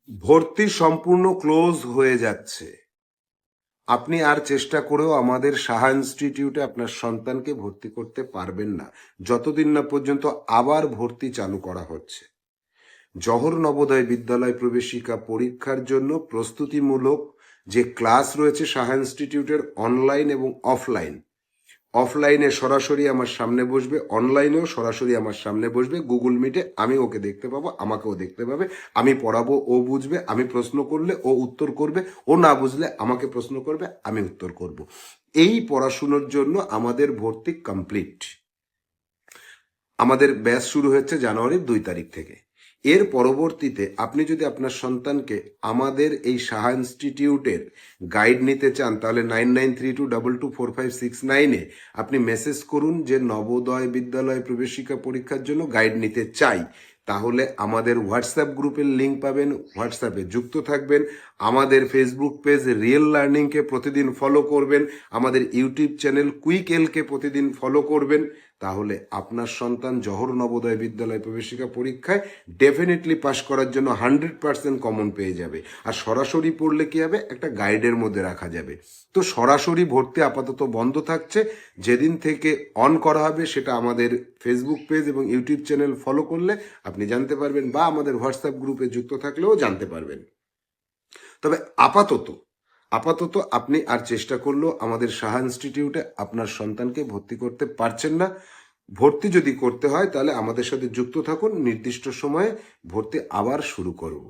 ভর্তি সম্পূর্ণ ক্লোজ হয়ে যাচ্ছে। আপনি আর চেষ্টা করেও আমাদের সাহা ইনস্টিটিউটে আপনার সন্তানকে ভর্তি করতে পারবেন না, যতদিন না পর্যন্ত আবার ভর্তি চালু করা হচ্ছে। জওহর নবোদয় বিদ্যালয় প্রবেশিকা পরীক্ষার জন্য প্রস্তুতিমূলক যে ক্লাস রয়েছে সাহা ইনস্টিটিউটের, অনলাইন এবং অফলাইন, অফলাইনে সরাসরি আমার সামনে বসবে, অনলাইনেও সরাসরি আমার সামনে বসবে। গুগল মিটে আমি ওকে দেখতে পাবো, আমাকেও দেখতে পাবে। আমি পড়াবো, ও বুঝবে। আমি প্রশ্ন করলে ও উত্তর করবে, ও না বুঝলে আমাকে প্রশ্ন করবে, আমি উত্তর করব। এই পড়াশুনোর জন্য আমাদের ভর্তি কমপ্লিট। আমাদের ব্যাচ শুরু হচ্ছে জানুয়ারির 2 তারিখ থেকে। এর পরবর্তীতে আপনি যদি আপনার সন্তানকে আমাদের এই সাহা ইনস্টিটিউটের গাইড নিতে চান, তাহলে 9932224569-এ আপনি মেসেজ করুন যে নবোদয় বিদ্যালয় প্রবেশিকা পরীক্ষার জন্য গাইড নিতে চাই। তাহলে আমাদের হোয়াটসঅ্যাপ গ্রুপের লিঙ্ক পাবেন, হোয়াটসঅ্যাপে যুক্ত থাকবেন। আমাদের ফেসবুক পেজ রিয়েল লার্নিংকে প্রতিদিন ফলো করবেন, আমাদের ইউটিউব চ্যানেল কুইক এলকে প্রতিদিন ফলো করবেন। তাহলে আপনার সন্তান জওহর নবোদয় বিদ্যালয় প্রবেশিকা পরীক্ষায় ডেফিনেটলি পাশ করার জন্য 100% কমন পেয়ে যাবে। আর সরাসরি পড়লে কি হবে, একটা গাইডের মধ্যে রাখা যাবে। তো সরাসরি ভর্তি আপাতত বন্ধ থাকছে। যেদিন থেকে অন করা হবে সেটা আমাদের ফেসবুক পেজ এবং ইউটিউব চ্যানেল ফলো করলে আপনি জানতে পারবেন, বা আমাদের হোয়াটসঅ্যাপ গ্রুপে যুক্ত থাকলেও জানতে পারবেন। তবে আপাতত আপনি আর চেষ্টা করলেও আমাদের সাহা ইনস্টিটিউটে আপনার সন্তানকে ভর্তি করতে পারছেন না। ভর্তি যদি করতে হয় তাহলে আমাদের সাথে যুক্ত থাকুন, নির্দিষ্ট সময়ে ভর্তি আবার শুরু করব।